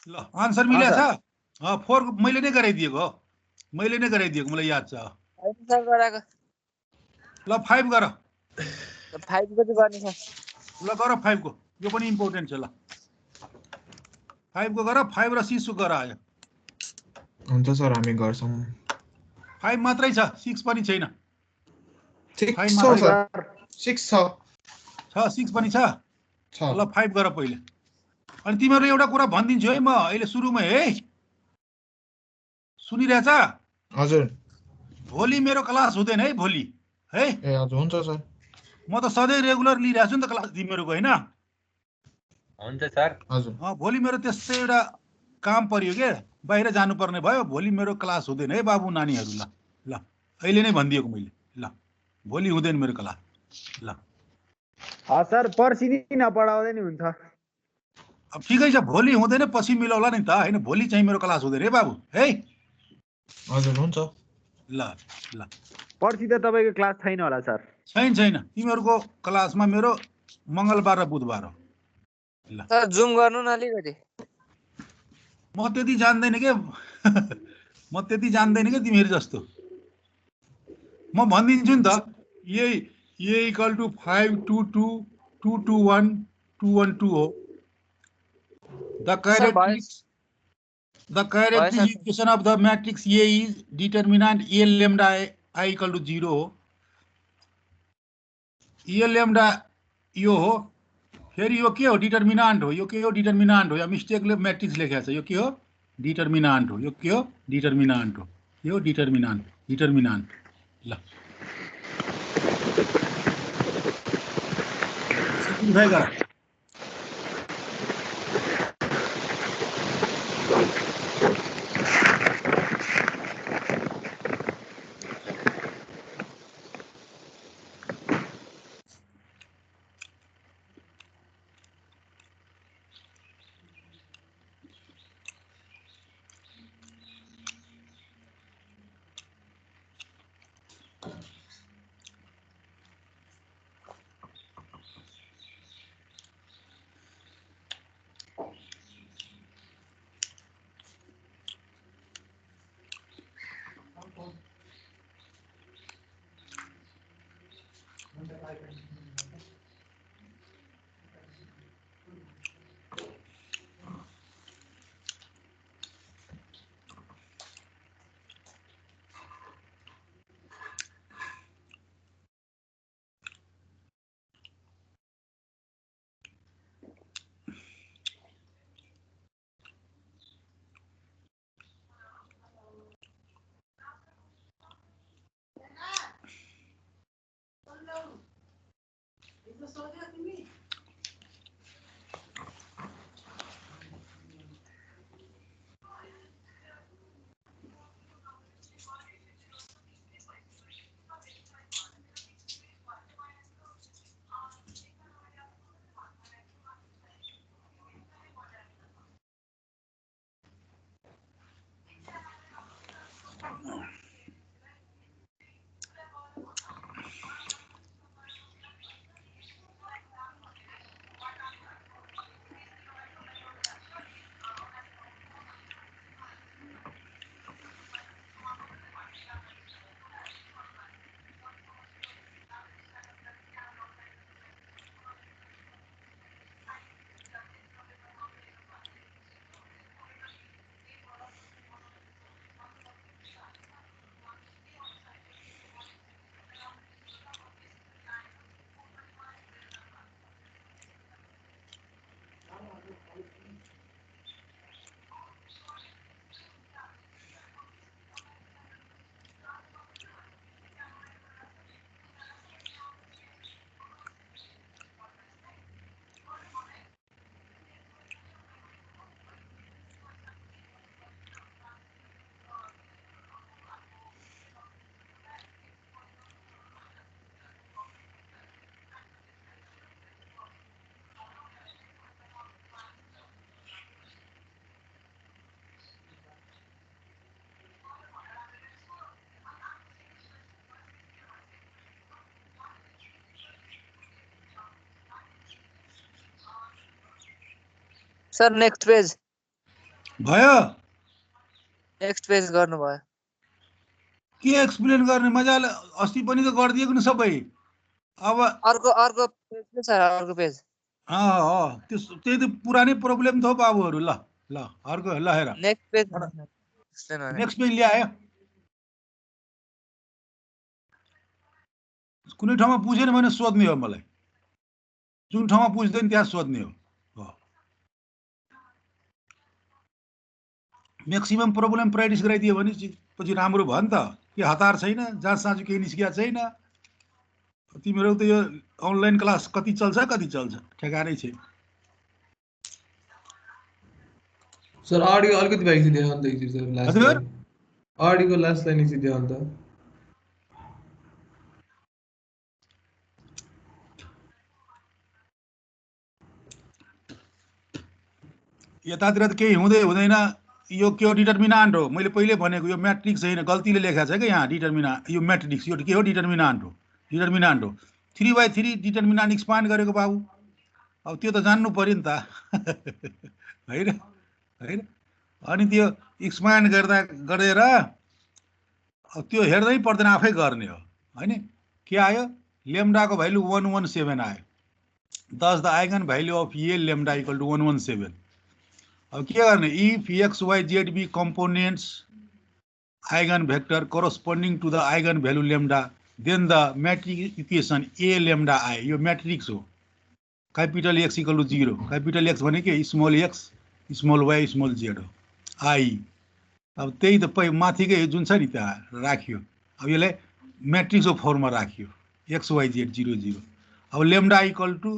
ल आन्सर मिलेछ 4 मैले नै गराइदिएको हो मलाई याद छ सर गराएको ल 5 गर 5 को चाहिँ गर्ने छ ल गर 5 को यो पनि इम्पोर्टेन्ट छ ल 5 को गर 5 र 6 गर आयो हुन्छ सर हामी गर्छौं 5 मात्रै छ 6 पनि छैन 6 5 छ मात्रै सर 6 छ 6 पनि छ छ ल 5 गर पहिले अनि तिमीहरुले एउटा कुरा भन्दिन्छु है म अहिले सुरुमै है सुनिरहेछ हजुर भोलि मेरो क्लास हुँदैन है भोलि है ए हजुर हुन्छ सर म त सधैँ रेगुलर लिइरहेछु नि त क्लास तिमीहरुको हैन हुन्छ सर हजुर भोलि मेरो त्यस्तै एउटा काम पर्यो के बाहिर जानुपर्ने भयो भोलि मेरो क्लास हुँदैन है बाबु नानीहरु ल ल अहिले नै भनिदिएको मैले ल भोलि हुँदैन मेरो क्लास ल सर पर्सि नि नपढाउँदै नि हुन्छ अब ठिकै छ भोलि हुँदैन पछि मिलाउला नि त हैन भोलि चाहिँ मेरो क्लास हुँदैन है बाबु है हजुर हुन्छ ल ल पर्सि त तपाईको क्लास छैन होला सर छैन तिमीहरुको क्लासमा मेरो मंगलबार र बुधबार हो ल सर जुम गर्नु न अलिकति म त्यति जान्दैन के तिमीहरु जस्तो म भनिदिन्छु नि त ए इक्वल टु 5 2 2 2 2 1 2 1 2 हो the characterization of the matrix A is determinant A lambda I equal to 0 हो A lambda यो हो फेरि यो के हो डिटरमिनान्ट हो यो के हो डिटरमिनान्ट हो या मिस्टेकले मैट्रिक्स लेखेको छ यो के हो डिटरमिनान्ट हो यो के हो डिटरमिनान्ट हो यो डिटरमिनान्ट ल सिम्प्लिफाई गर सर नेक्स्ट पेज भयो नेक्स्ट पेज गर्नुभयो के एक्सप्लेन गर्ने मजाले अस्ति पनि त गरिदिएको नि सबै अब अर्को पेज छ सर अर्को पेज त्यही त पुरानै प्रब्लम थियो बाबुहरू ल ल अर्को ल हेर नेक्स्ट पेज नेक्स्ट पेज ल्यायो कुनै ठाउँमा बुझेन भने सोध्ने हो मलाई जुन ठाउँमा बुझ्दैन त्यहाँ सोध्ने हो म्याक्सिमम प्रब्लम प्र्याक्टिस गराइदियो भने पछि राम्रो भयो नि त के हतार छैन जहाँ साँझ केही निस्किया छैन तिमीहरू त यो अनलाइन क्लास कति चल्छ ठेगानै छ सर ऑडियो अलिकति बाइक थियो ध्यान दिइदिनु सर लास्ट हजुर लाइन ऑडियो को लास्ट लाइन चाहिँ ध्यान त यतातिर त केही हुँदैन यो के हो डिटर्मिनान्ट हो मैले पहिले भनेको यो म्याट्रिक्स होइन गल्तीले लेखेको छ क्या यहाँ डिटर्मिनान्ट यो म्याट्रिक्स यो के हो डिटर्मिनान्ट हो 3/3 डिटर्मिनान्ट एक्सपान्ड गरेको बाबु अब त्यो त जान्नु पर्यो नि त होइन अनि त्यो एक्सपान्ड गरेर त्यो हेर्दै पर्दैन आफै गर्ने हो हैन के आयो लेम्डाको भ्यालु 117 आयो thus the eigen value of a lambda equal to 117 अब के गर्ने if x y z be components eigen vector corresponding to the eigen value lambda then the matrix equation a lambda I यो matrix हो capital x equal to 0 capital x भने के small x small y small z हो I अब त्यही त माथिकै जुन छ नि त्यहाँ राखियो अब यसलाई म्याट्रिक्सको फर्ममा राखियो x y z 0 0 अब लेम्डा इक्वल टु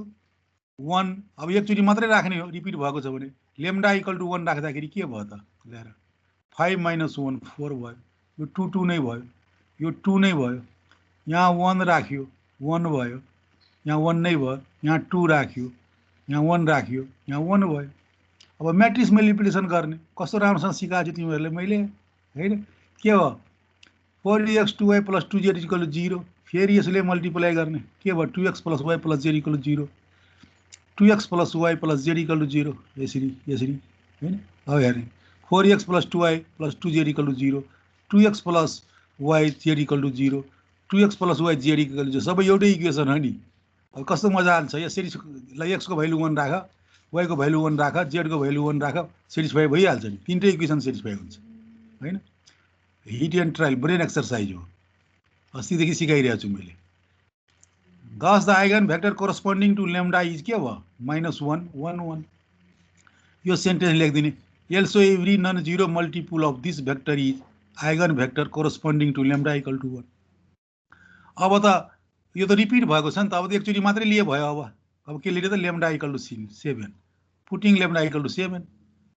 1 अब एकचोटि मात्रै राख्ने हो रिपिट भएको छ भने लेम्डा इक्वल टु 1 राख्दाखेरि के भयो त ल्याएर 5 - 1 4 भयो यो 2 2 नै भयो यो 2 नै भयो यहाँ 1 राख्यो 1 भयो यहाँ 1 नै भयो यहाँ 2 राख्यो यहाँ 1 राख्यो यहाँ 1 भयो अब म्याट्रिक्स मल्टिप्लिकेसन गर्ने कस्तो राम्रोसँग सिकाएको छु तिमीहरूले मैले हैन के हो 4x 2y + 2z = 0 फेरि यसले मल्टिप्लाई गर्ने के भयो 2x + y + z = 0 2x + y + z = 0 यसरी हैन अब हेर्ने 4x + 2y + 2z = 0 2x + y z = 0 2x + y z = 0 सबै एउटै इक्वेसन हो नि अब कस्तो मजा आउँछ यसरी ल x को भ्यालु 1 राख y को भ्यालु 1 राख z को भ्यालु 1 राख सेटिस्फाई भइहाल्छ नि तीनटै इक्वेसन सेटिस्फाई हुन्छ हैन hit and trial brain exercise हो अस्तिदेखि सिकाइरहेको छु मैले thus the eigen vector corresponding to lambda is के भयो -1 1 1 यो sentence लेख्दिने also every non zero multiple of this vector is eigen vector corresponding to lambda equal to 1 अब त यो त रिपिट भएको छ नि त अब त एकचोटि मात्रै लिए भयो अब के लिए त lambda equal to 7 putting lambda equal to 7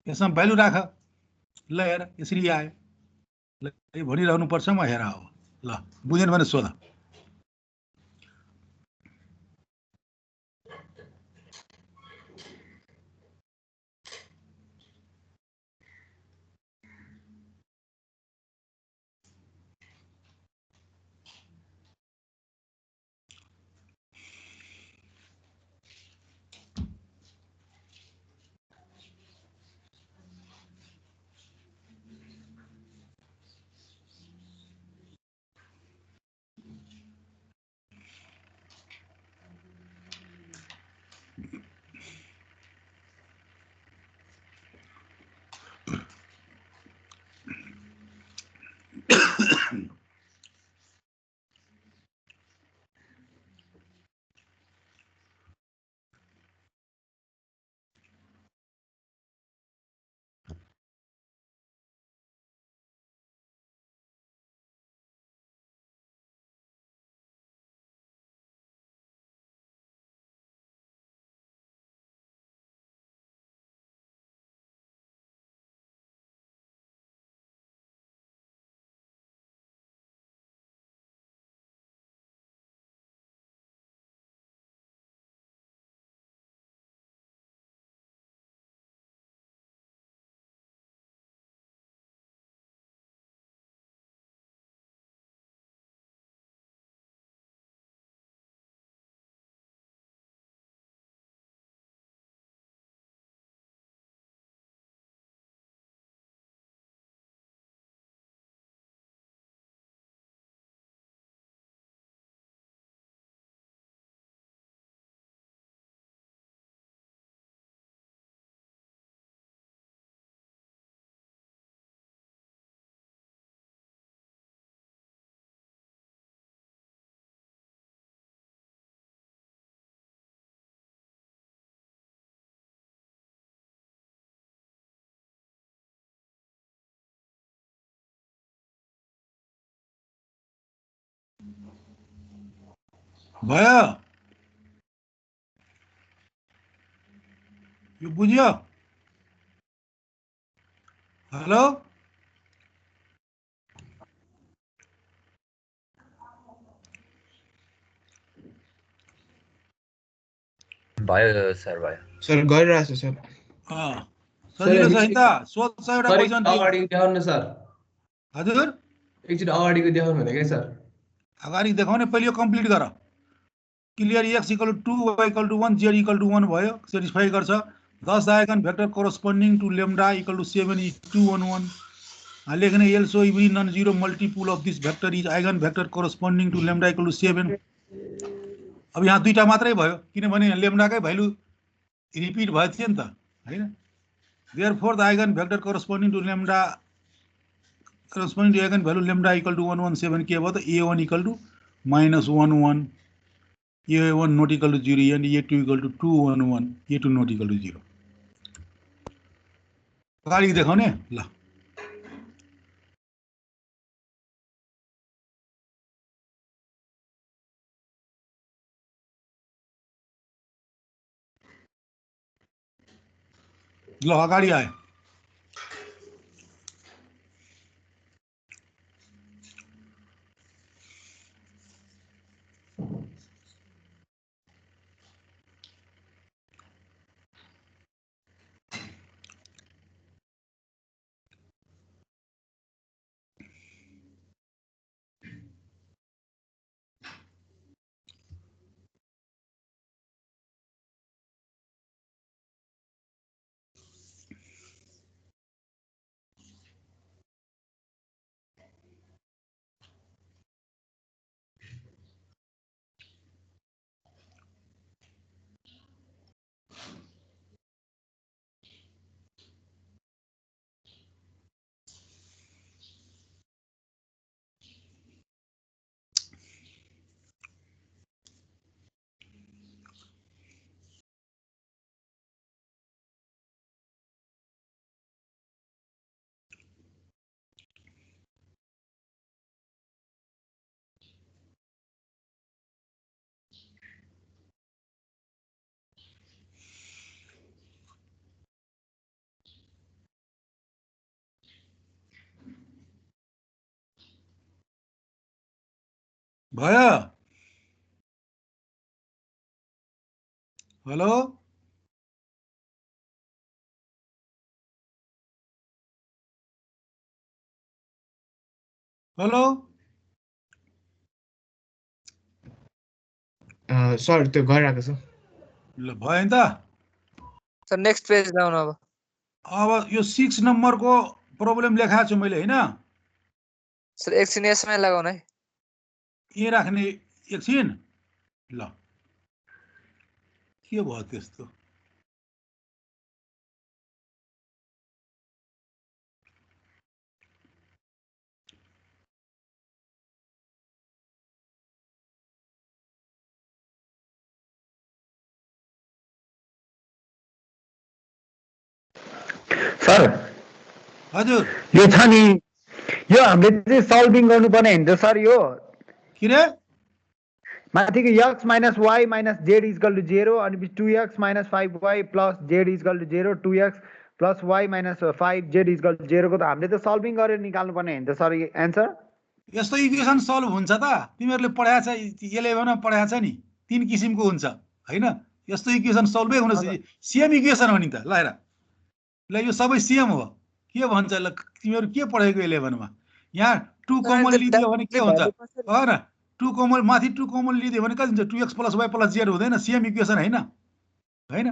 यसमा भ्यालु राख ल हेर यसरी आयो ल भनिरहनु पर्छ म हेर अब ल बुझेन भने सोध भयो यो बुझ्यो हेलो भयो सर भयो सर गरिरहेको छ सर सजिलो छ नि त सोध्छ एउटा सर क्वेसन अगाडिको देखाउनु न सर हजुर एकचोटि अगाडिको देखाउनु भने क्या सर अगाडि देखाउने पहिले यो कम्प्लिट गर clear x equal to 2 y equal to 1 z equal to 1 भयो सेटिस्फाई गर्छ 10 eigen vector corresponding to lambda equal to 7 is 2 1 1 लेख्ने also every non zero multiple of this vector is eigen vector corresponding to lambda equal to 7 अब यहाँ दुईटा मात्रै भयो किनभने लेम्डाकै value repeat भएको थियो नि त हैन therefore the eigen vector corresponding to lambda corresponding to eigen value lambda equal to 117 के भयो त a1 equal to -1 1 a1 not equal to 0 and a2 equal to 2 1 1 a2 not equal to 0 अगाडि देखाउने ल ल अगाडि आयो भयो हेलो हेलो सर त्यो गरिरहेको छ ल भयो नि त सर नेक्स्ट पेज जाउँ अब अब यो 6 नम्बरको प्रब्लम लेखाएको छु मैले हैन सर एकछिन यसमै लगाउन है के राख्ने एकछिन ल के भयो त्यस्तो सर हजुर यो छ नि यो हामीले चाहिँ सल्भिङ गर्नुपर्ने हुन्छ सर यो के रे माथिको x minus y minus z is equal to 0 अनि 2x minus 5y plus z is equal to 0 2x plus y minus 5z is equal to 0 को त हामीले त सल्भिङ गरेर निकाल्नु पर्ने हुन्छ सर एन्सर यस्तो इक्वेसन सल्भ हुन्छ त तिमीहरूले पढाएको छ 11 मा पढाएको छ नि तीन किसिमको हुन्छ हैन यस्तो इक्वेसन सल्भै हुन सेम इक्वेसन हो नि त ल हेर ल यो सबै सेम हो के भन्छ ल तिमीहरू के पढेको 11 मा यहाँ 2 कमन लिदियो भने के हुन्छ हैन 2 कमन माथि 2 कमन लिदियो भने कति हुन्छ 2x + y + z हुँदैन सेम इक्वेसन हैन हैन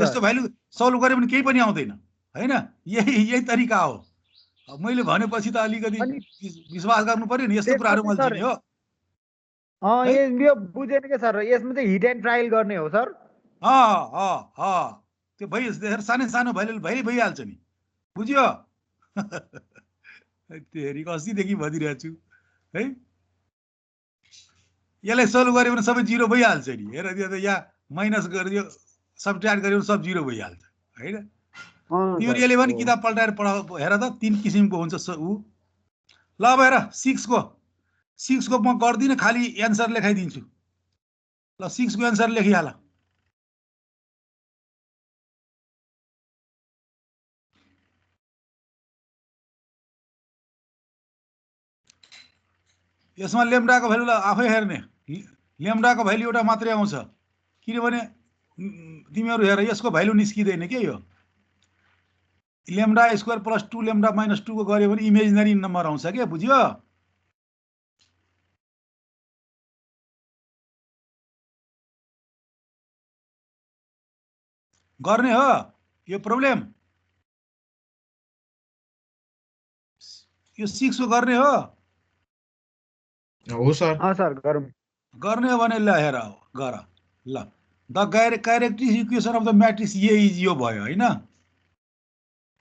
यस्तो भ्यालु सल्भ गरे भने केही पनि आउँदैन हैन यही तरिका हो अब मैले भनेपछि त अलिकति विश्वास गर्नु पर्यो नि यस्तो कुराहरु मैले चिने हो यो बुझेन के सर यसमा चाहिँ हिट एन्ड ट्रायल गर्ने हो सर त्यो भइहाल्छ सानो सानो भइहाल्छ नि बुझ्यो तेरी कसीदेखि भनिरहेको छु है यसलाई सल्भ गर्यो भने सबै जिरो भइहाल्छ नि हेर त्यो त यहाँ माइनस गरियो सबट्र्याक्ट गर्यो भने सब जिरो भइहाल्छ हैन तिमीहरूले पनि किताब पल्टाएर पढाउ हेर त तीन किसिमको हुन्छ उ ल अब हेर 6 को 6 को म गर्दिनँ, खाली एन्सर लेखाइदिन्छु। ल 6 को एन्सर लेखिहाल। यसमा लेम्डाको भ्यालु आफै हेर्ने। लेम्डाको भ्यालु एउटा मात्रै आउँछ, किनभने तिमीहरू हेर यसको भ्यालु निस्किँदैन के यो। Lambda square plus 2 lambda minus 2 को गऱ्यो भने इमेजिनरी नम्बर आउँछ के, बुझ्यो? गर्ने हो यो प्रब्लम, यो 6 को गर्ने हो। हो सर। सर गरौँ। गर्ने हो भने ल हेर गर। ल the characteristic equation of the matrix A is यो भयो हैन।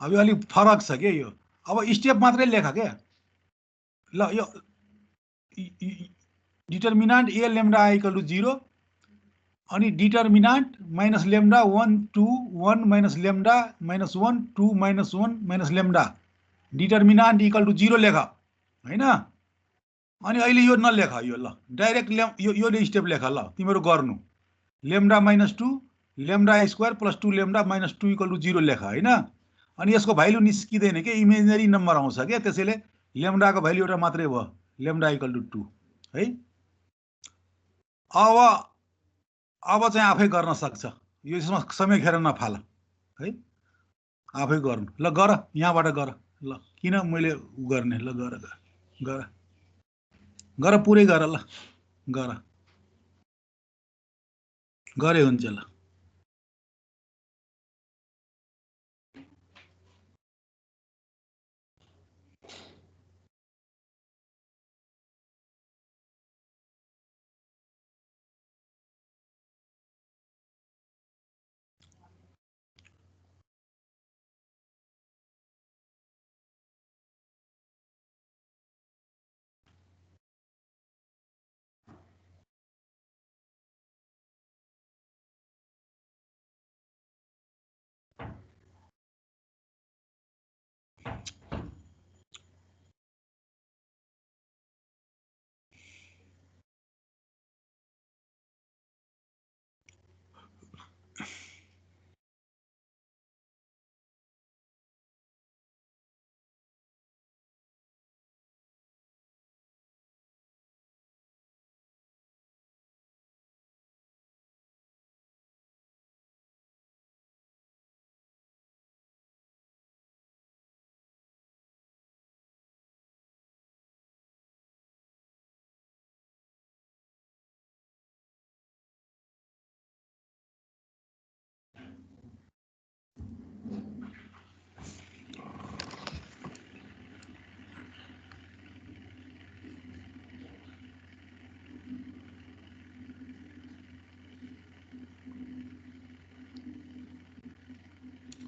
अब यो अलिक फरक छ के यो। अब स्टेप मात्रै लेख के। ल यो determinant A lambda I equal to 0 अनि determinant minus lambda 1 2 1 minus lambda minus 1 2 minus 1 minus lambda determinant equal to 0 लेख हैन। अनि अहिले यो नलेख यो, ल डाइरेक्ट यो स्टेप लेख। ल तिमीहरू गर्नु lambda minus 2 lambda square plus 2 lambda minus 2 equal to 0 लेख हैन। अनि यसको भ्यालु निस्किँदैन के, इमेजिनरी नम्बर आउँछ के, त्यसैले लेम्डाको भ्यालु एउटा मात्रै भयो, लेम्डा इक्वल टु 2 है। अब चाहिँ आफै गर्न सक्छ, यो यसमा समय खेर नफाल है, आफै गर्नु। ल गर, यहाँबाट गर। ल किन मैले गर्ने, ल गर गर गर गर पुरै गर। ल गर, गरे हुन्छ। ल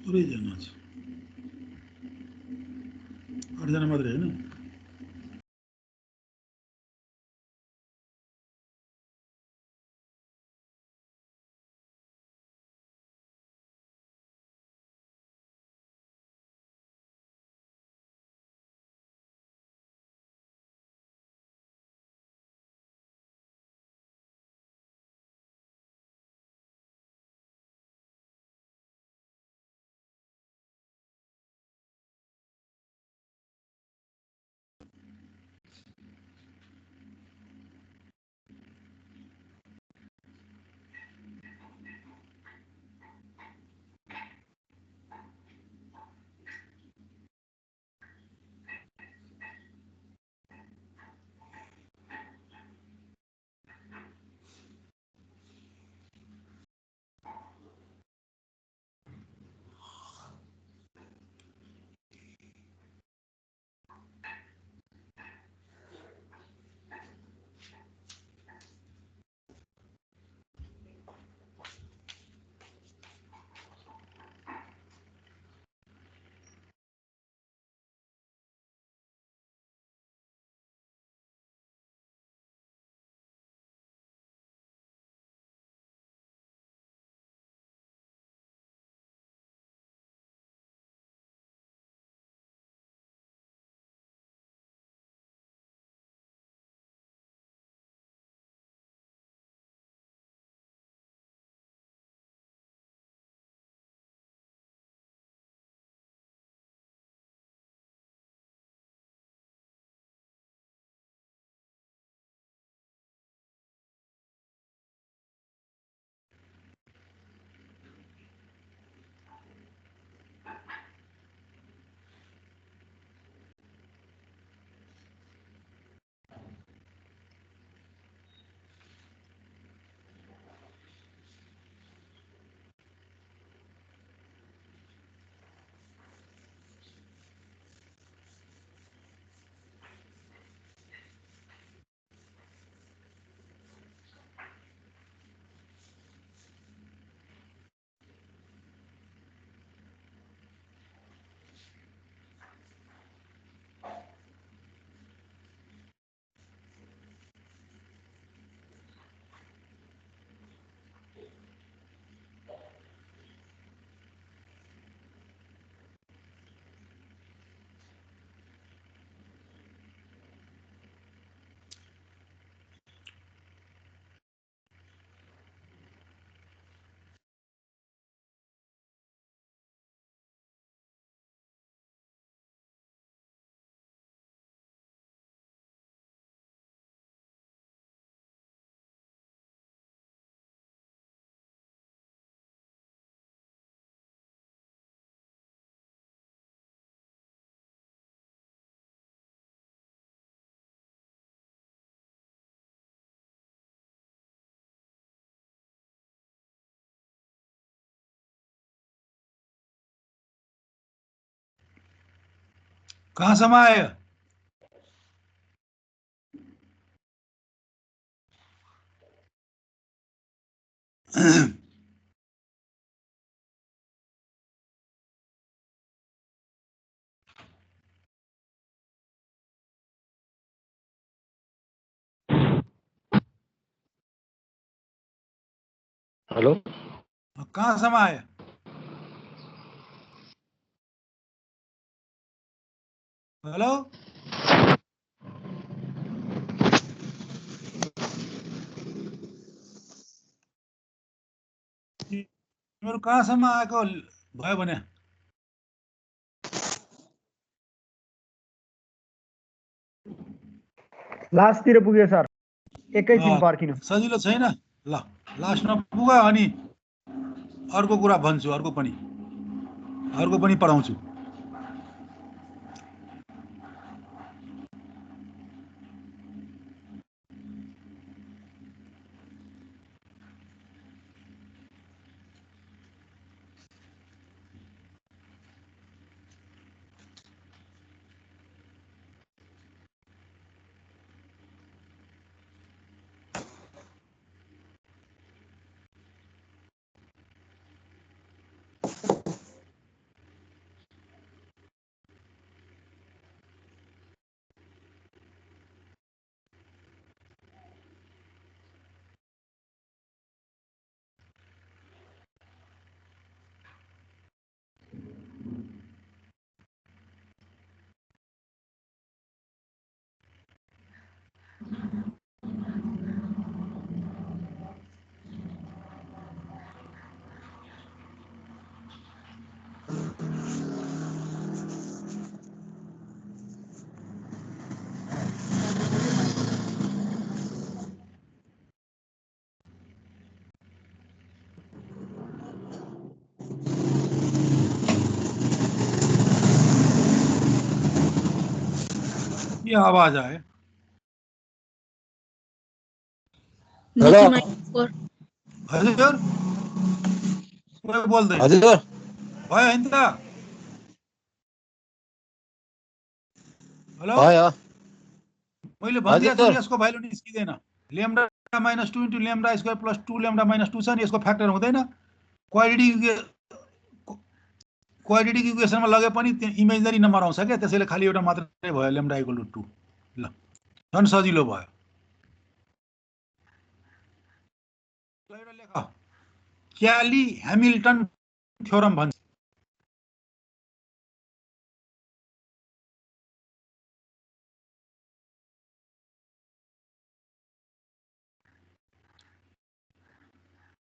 पुरैजना छ, 8 जना मात्रै हैन। कहाँसम्म आयो? हेलो कहाँसम्म आयो? हेलो तिमीहरू कहाँसम्म आएको भयो भने लास्टतिर पुग्यो सर, एकैछिन पर्खिनु। सजिलो छैन। ल लास्टमा पुग अनि अर्को कुरा भन्छु, अर्को पनि पढाउँछु। ये आवाज आए। हेलो हजुर कोही बोल्दैन हजुर भयो हैन त? हेलो भयो मैले भनिदिएको छु हजुर। नि, यसको भ्यालु निस्किँदैन। Lambda -2 into lambda square plus 2 lambda -2 छ नि, यसको फ्याक्टर हुँदैन। क्वाड्रेटिक इक्वेसनमा लगे पनि इमेजिनरी नम्बर आउँछ क्या, त्यसैले खालि एउटा मात्रै भयो, लेम्डा इक्वल टु 2। ल झन् सजिलो भयो। एउटा लेख, क्याली ह्यामिल्टन थ्योरम भन्छ।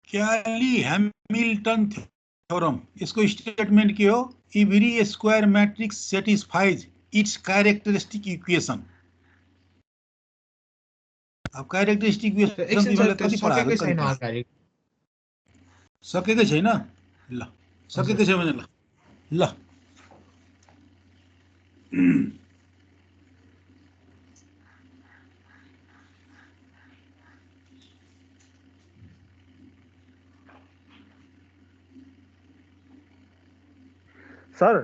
क्याली ह्यामिल्टन थ्योरम, यसको स्टेटमेन्ट के हो? Every square matrix satisfies it's characteristic equation. अब कैरेक्टरिस्टिक इक्वेसन तिमीले कति पढायो? सकेकै छैन? ल सकेकै छैन भने ल sir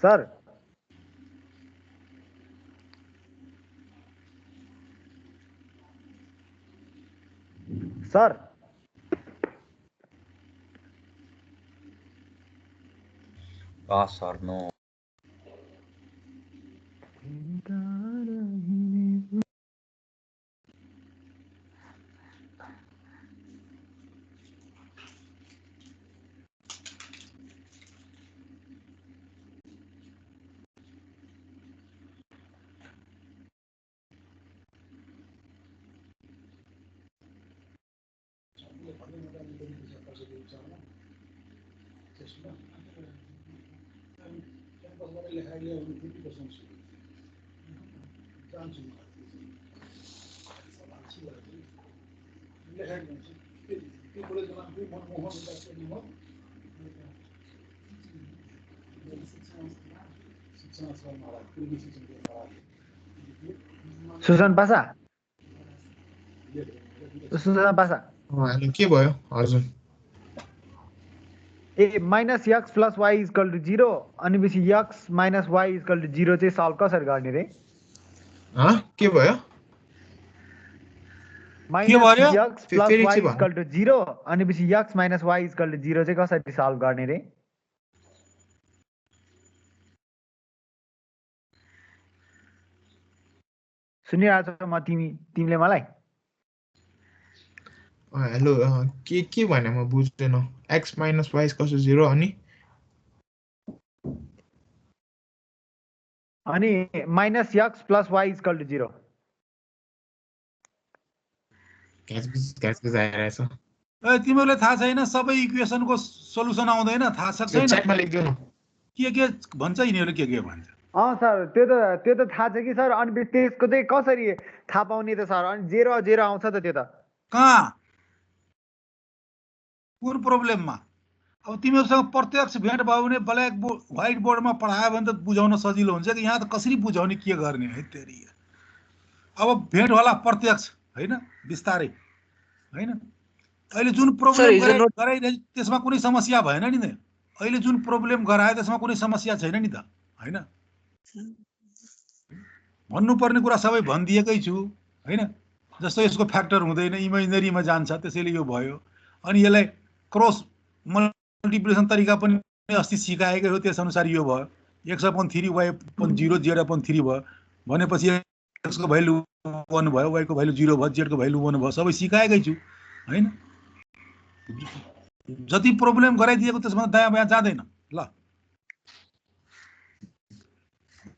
sir sir Pass or no? सुसन पासा सुसन पासा के भयो हजुर? ए minus x plus Y equal to 0 अनि पछि x minus Y equal to 0 चाहिँ सल्भ कसरी गर्ने रे के भयो के माइनस भयो एक्स प्लस फेरि वाई चाहिँ भन्नु। इक्वल टु 0 अनि पछि x minus Y equal to 0 चाहिँ कसरी सल्भ गर्ने रे सुनिरहेको छ म तिमीले मलाई हेलो के भने म बुझ्दैन x माइनस y कसो 0 अनि minus x plus Y equal to 0 घ्याच आइरहेछ ए तिमीहरूलाई थाहा छैन सबै इक्वेसनको सोलुसन आउँदैन थाहा छ छैन च्याटमा लेख्दिउ न के भन्छ यिनीहरू के भन्छ सर त्यो त थाहा छ कि सर अनि पछि त्यसको चाहिँ कसरी थाहा पाउने त सर अनि 0 0 आउँछ त त्यो त कहाँ कुन प्रोब्लममा अब तिमीहरूसँग प्रत्यक्ष भेट भयो भने व्हाइट बोर्डमा पढायो भने त बुझाउन सजिलो हुन्छ कि यहाँ त कसरी बुझाउने के गर्ने है तेरी अब भेट होला प्रत्यक्ष होइन बिस्तारै होइन अहिले जुन सर प्रोब्लम हिजो नोट गराइरहेछ त्यसमा कुनै समस्या भएन नि त अहिले जुन प्रोब्लम गरायो त्यसमा कुनै समस्या छैन नि त होइन भन्नुपर्ने कुरा सबै भनिदिएकै छु होइन जस्तो यसको फ्याक्टर हुँदैन इमेजिनरीमा जान्छ त्यसैले यो भयो अनि यसलाई क्रस मल्टिप्लिकेसन तरिका पनि अस्ति सिकाएकै हो त्यसअनुसार यो भयो x/3 y/0 z/3 भयो भनेपछि एक्सको भ्यालु 1 भयो वाईको भ्यालु 0 भयो जेडको भ्यालु 1 भयो सबै सिकाएकै छु होइन जति प्रोब्लम गराइदिएको त्यसमा दायाँ बायाँ जाँदैन ल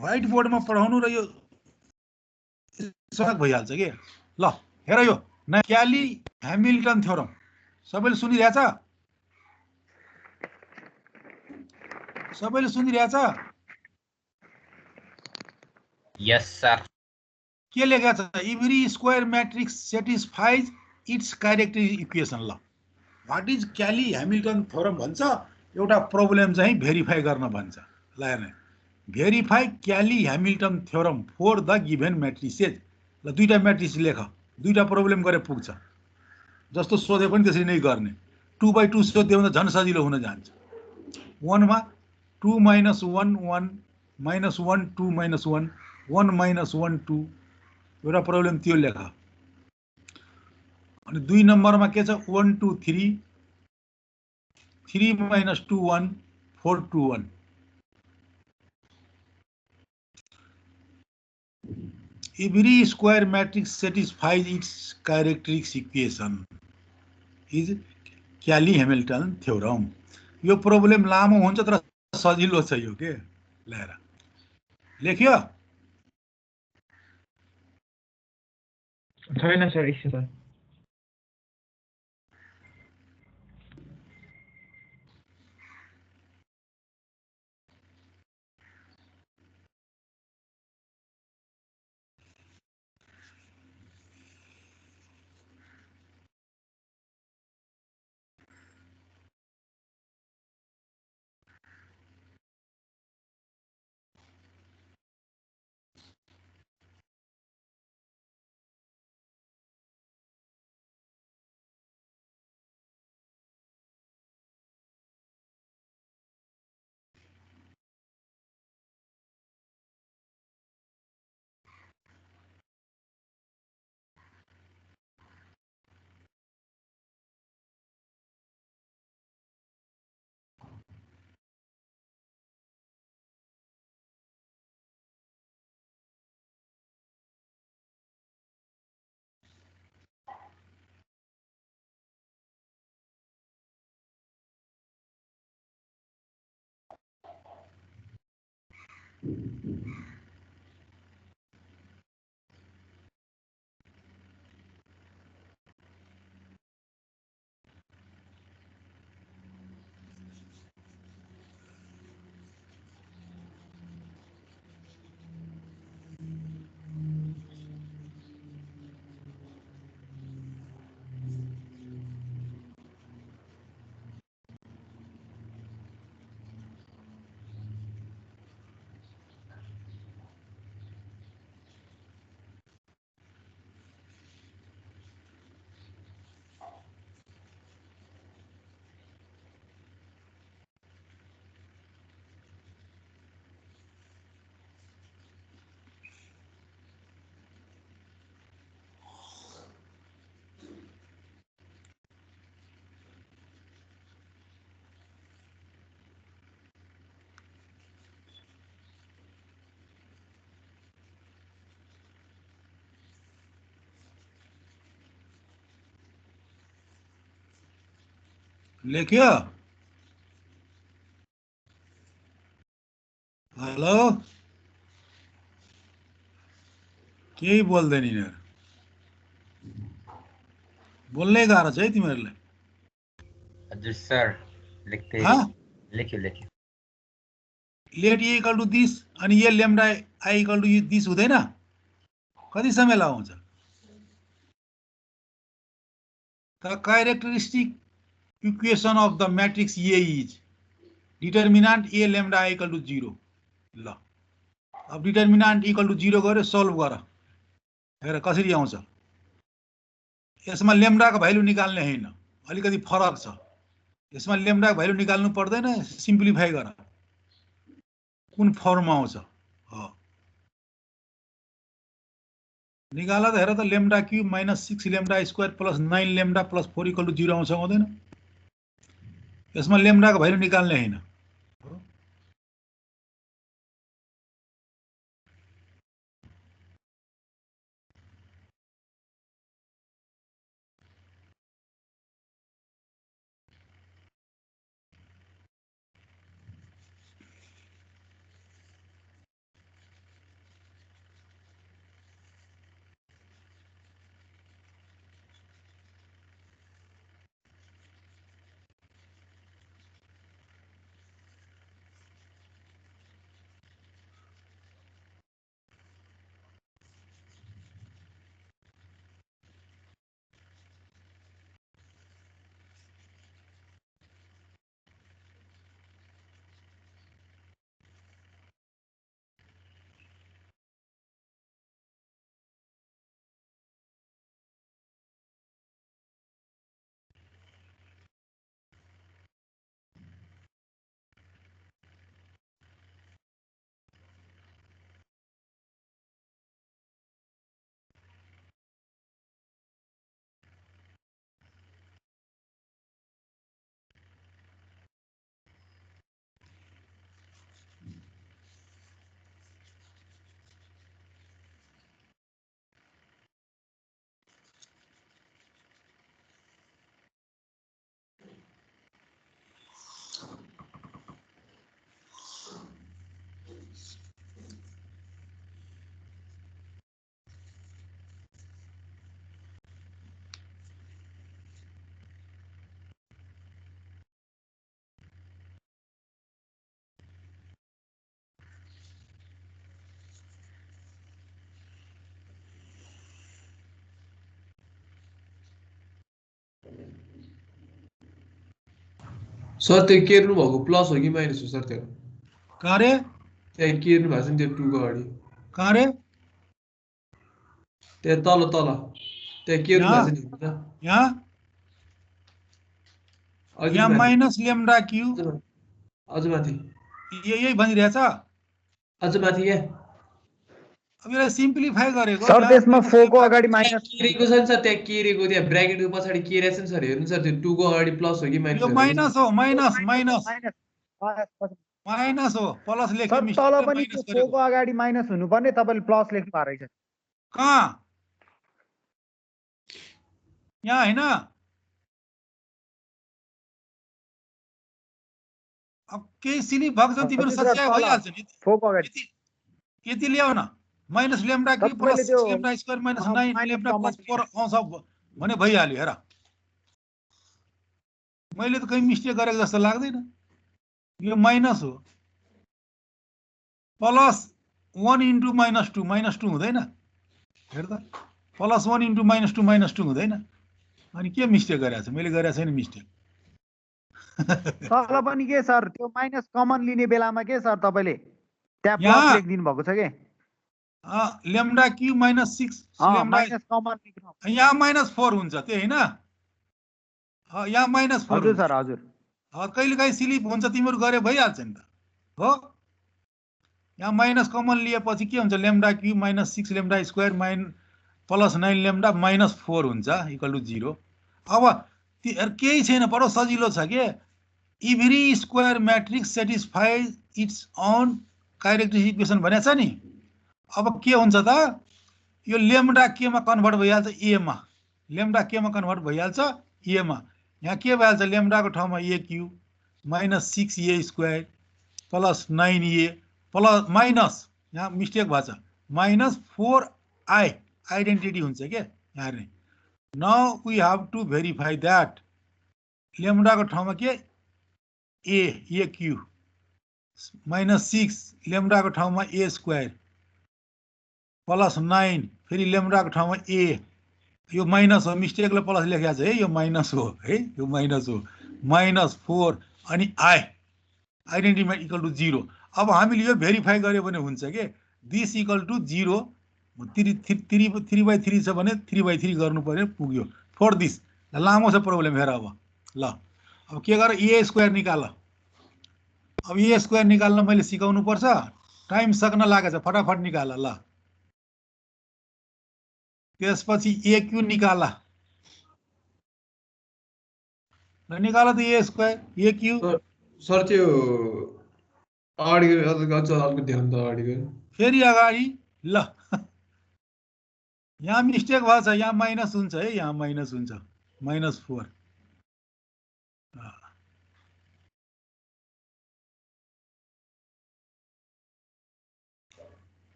व्हाइट बोर्डमा पढाउनु र यो सडक भइहाल्छ के ल हेर यो क्याली ह्यामिल्टन थ्योरम सबैले सुनिरहेछ यस सर के लेखेको छ every square matrix satisfies its characteristic equation ल what is Cayley Hamilton theorem भन्छ एउटा प्रोब्लम चाहिँ भेरिफाई गर्न भन्छ ल हेर्नु verify Cayley Hamilton theorem for the given matrices ल दुईटा म्याट्रिक्स लेख दुईटा प्रोब्लम गरे पुग्छ जस्तो सोधे पनि त्यसरी नै गर्ने 2/2 सोध्यो भने झन् सजिलो हुन जान्छ 1 मा 2 - 1 1 -1 2 - 1 1 - 1 2 एउटा प्रोब्लम त्यो लेख अनि 2 नम्बरमा के छ 1 2 3 3 - 2 1 4 2 1 every square matrix satisfies its characteristic equation is Cayley Hamilton theorem यो प्रोब्लम लामो हुन्छ तर सजिलो छ यो के लेखेर लेख्यो छैन सर एकछिन सर लेख्यो हेलो केही बोल्दैन यिनीहरू बोल्नै गाह्रो छ है तिमीहरूलाई हजुर सर लेख्दै हाँ? लेख्यो लेख्यो let A equal to this अनि A lambda I equal to this हुँदैन कति समय लगाउँछ The characteristic equation of the matrix A is determinant A lambda I equal to 0. ल अब determinant equal to 0 गर्यो solve गर हेर कसरी आउँछ यसमा लेम्डाको भ्यालु निकाल्ने हैन अलिकति फरक छ यसमा लेम्डाको भ्यालु निकाल्नु पर्दैन सिम्प्लिफाई गर कुन फर्ममा आउँछ निकाला त हेर त lambda cube minus 6 lambda square plus 9 lambda plus 4 equal to 0 आउँछ आउँदैन यसमा लेम्डाको भ्यालु निकाल्ने हैन सर त्यो केर्नु भएको प्लस हो कि माइनस हो सर त्यो कहाँ रे त्यहाँ केर्नु भएको छ नि त्यो 2 को अगाडि कहाँ रे त्यहाँ तल त्यहाँ केर्नु भएको छ नि हुन्छ यहाँ अघि यहाँ माथि माइनस लेम्डा क्यूब अझ माथि यही भनिरहेछ अझ माथि क्या अब यसलाई सिम्प्लिफाई गरेको सर यहाँ त्यसमा minus 4 को lambda अगाडि cube माइनस केरेको छ नि सर त्यहाँ केरेको त्यहाँ ब्र्याकेटको पछाडि केरेको छ नि सर हेर्नु सर त्यो 2 को अगाडि प्लस हो कि माइनस यो हो माइनस हो माइनस माइनस माइनस माइनस हो प्लस लेख्यो सर मिस्टेक तल ले पनि माइनस त्यो 4 गरेको को अगाडि माइनस हुनुपर्ने तपाईले प्लस लेख्नु भएको रहेछ कहाँ यहाँ हैन अब केही सिलिप भएको छ तिम्रो हजुर सर, सच्याए तल भइहाल्छ नि 4 को अगाडि यति ल्याउ न माइनस लेम्डा क्यूब प्लस तपाईँले 6 त्यो lambda square minus 9 minus lambda common plus 4 आउँछ भने भइहाल्यो हेर मैले त कहीं मिस्टेक गरेको जस्तो लाग्दैन यो माइनस हो प्लस 1 इन्टु माइनस 2 हुँदैन हेर त प्लस 1 इन्टु माइनस 2 हुँदैन अनि के मिस्टेक गरेको छु मैले गरेको छैन मिस्टेक तल पनि के सर त्यो माइनस कमन लिने बेलामा के सर तपाईले त्यहाँ यहाँ प्लस लेखिदिनु भएको छ के lambda cube minus 6 lambda minus common लेख्नु यहाँ माइनस 4 हुन्छ त्यो हैन यहाँ माइनस 4 हजुर सर हजुर कहिले काहीँ स्लिप हुन्छ तिम्रो गरे भइहाल्छ नि त हो यहाँ माइनस कमन लिएपछि के हुन्छ lambda cube minus 6 lambda square plus 9 lambda minus 4 हुन्छ इक्वल टु 0 अब केही छैन बडो सजिलो छ के every square matrix satisfies its own characteristic equation भनेछ नि अब के हुन्छ त यो लेम्डा केमा कन्भर्ट भइहाल्छ ए मा लेम्डा केमा कन्भर्ट भइहाल्छ ए मा यहाँ के भइहाल्छ लेम्डाको ठाउँमा A cube minus 6a square plus 9a plus minus यहाँ मिस्टेक भएछ माइनस 4i आइडेन्टिटी हुन्छ के यहाँ हेर्ने now we have to verify that लेम्डाको ठाउँमा के ए क्यू माइनस 6 लेम्डाको ठाउँमा ए स्क्वायर प्लस 9 फेरि लेम्डाको ठाउँमा ए यो माइनस हो मिस्टेकले प्लस लेखेको छ है यो माइनस हो है यो माइनस हो माइनस 4 अनि आई आइडेन्टिटी इक्वल टु 0 अब हामीले यो भेरिफाई गर्यो भने हुन्छ के दिस इक्वल टु 0 3/3 छ भने 3/3 गर्नु पर्यो पुग्यो फोर दिस लामो छ प्रब्लम हेर अब ल अब के गर ए स्क्वायर निकाल अब ए स्क्वायर निकाल्न मैले सिकाउनु पर्छ टाइम सक्न लागेछ फटाफट निकाल ल त्यसपछि ए क्यू निकाल ल निकाल त ए स्क्वायर ए क्यू सर त्यो अगाडि ध्यान त अगाडिको फेरि अगाडि ल यहाँ मिस्टेक भएको छ यहाँ माइनस हुन्छ है यहाँ माइनस हुन्छ -4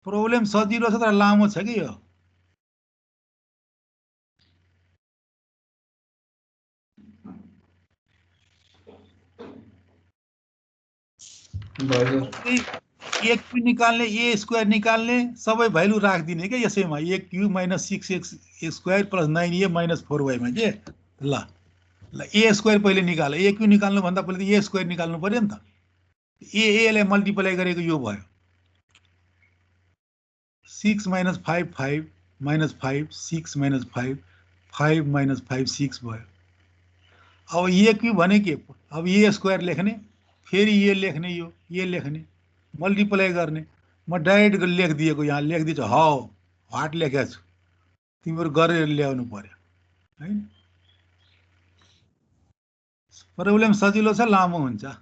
प्रब्लम सजिलो छ तर लामो छ कि यो ए क्यू निकाल्ने ए स्क्वायर निकाल्ने सबै भ्यालु राखिदिने के यसैमा A cube minus 6x square plus 9a minus 4y मा के ल ल ए स्क्वायर पहिले निकाल ए क्यू निकाल्नु भन्दा पहिले त ए स्क्वायर निकाल्नु पर्यो नि त ए लाई मल्टिप्लाई गरेको यो भयो 6 minus 5 5 minus 5 6 minus 5 5 minus 5 6 भयो अब ए क्यू भने के अब ए स्क्वायर लेख्ने फेरि ए लेख्ने यो ए लेख्ने मल्टिप्लाई गर्ने म डाइरेक्ट लेखिदिएको यहाँ लेखिदिन्छु हाउ व्हाट लेखेको छु तिमीहरू गरेर ल्याउनु पर्यो हैन प्रब्लम सजिलो छ लामो हुन्छ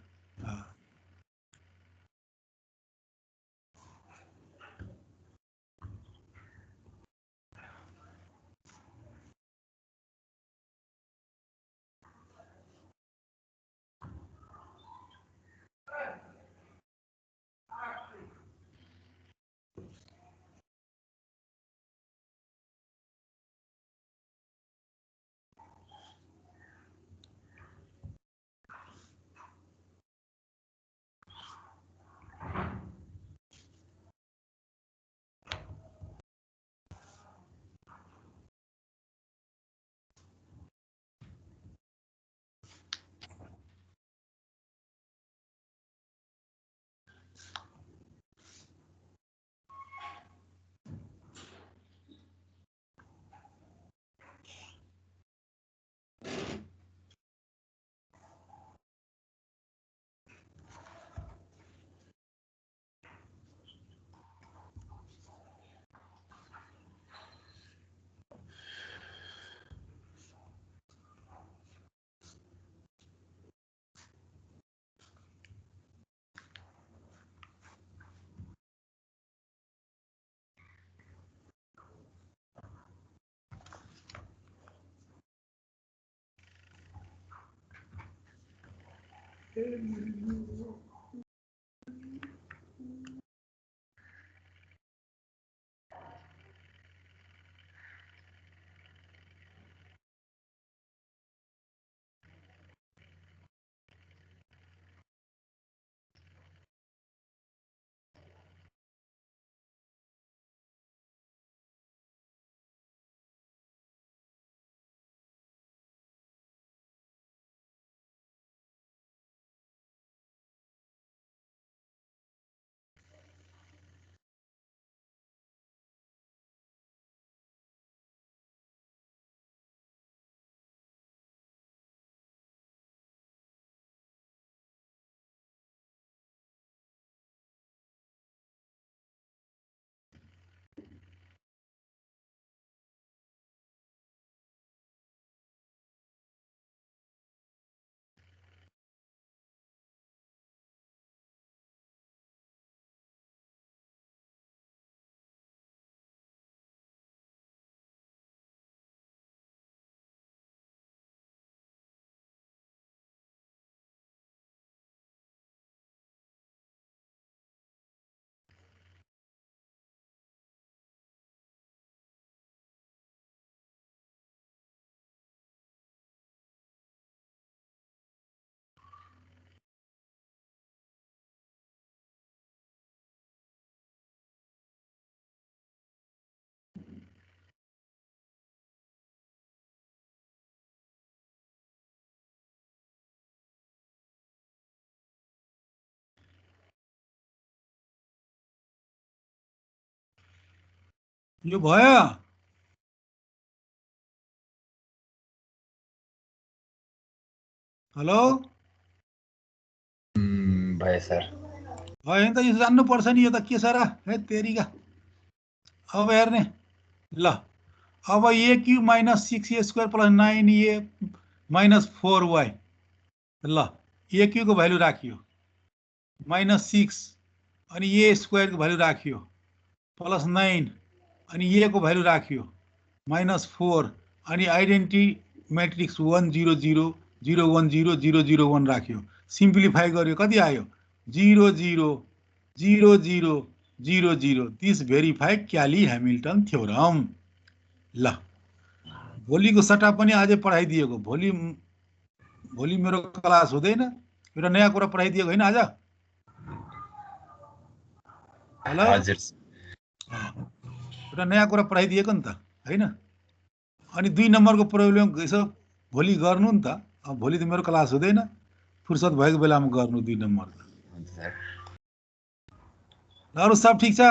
यो भयो हेलो भयो सर भयो नि त यो जान्नुपर्छ नि यो त के छ र हे तेरिका अब हेर्ने ल अब A cube minus 6a square plus 9a minus 4y ल ए क्यू को भ्यालु राखियो माइनस 6 अनि ए स्क्वायर को भ्यालु राखियो प्लस 9 अनि ए को भ्यालु राखियो माइनस 4 अनि आइडेन्टिटी मैट्रिक्स 1 0 0 0 1 0 0 0 1 राख्यो सिम्प्लिफाई गर्यो कति आयो 0 0 0 0 0 0 this verify Cayley Hamilton theorem ल भोलिको सट्टा पनि अझै पढाइदिएको भोलि मेरो क्लास हुँदैन एउटा नयाँ कुरा पढाइदिएको होइन आज हेलो हजुर एउटा नयाँ कुरा पढाइदिएको नि त होइन अनि 2 नम्बरको प्रब्लम यसो भोलि गर्नु नि त अब भोलि त मेरो क्लास हुँदैन फुर्सद भएको बेलामा गर्नु 2 नम्बर हुन्छ सर अरु सब ठीक छ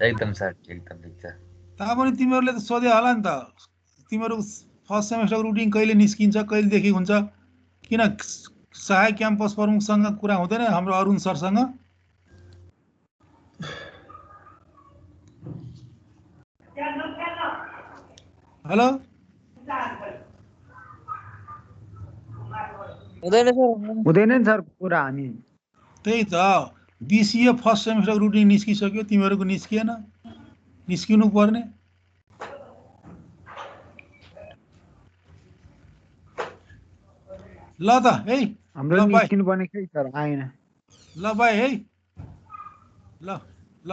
एकदम सर एकदम ठिक छ तापनि तिमीहरूले त सोधे होला नि त तिमीहरू फर्स्ट सेमेस्टरको रुटिन कहिले निस्किन्छ कहिलेदेखि हुन्छ किन सहायक क्याम्पस प्रमुखसँग कुरा हुँदैन हाम्रो अरुण सरसँग हेलो हुँदैन सर हुँदैन नि सर कुरा हामी त्यही त बीसीए फर्स्ट सेमेस्टरको रुटिन निस्किसक्यो तिमीहरूको निस्किएन निस्किनु पर्ने ल त है हाम्रो ल बाई निस्किनु पर्ने खै सर आएन ल बाई है ल ल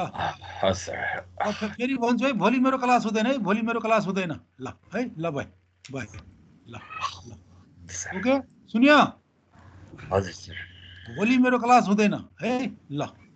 हस् सर फेरि भन्छु है भोलि मेरो क्लास हुँदैन है भोलि मेरो क्लास हुँदैन ल है ल बाई बाई ल ल सर ओके सुन्यो हजुर सर भोलि मेरो क्लास हुँदैन है ल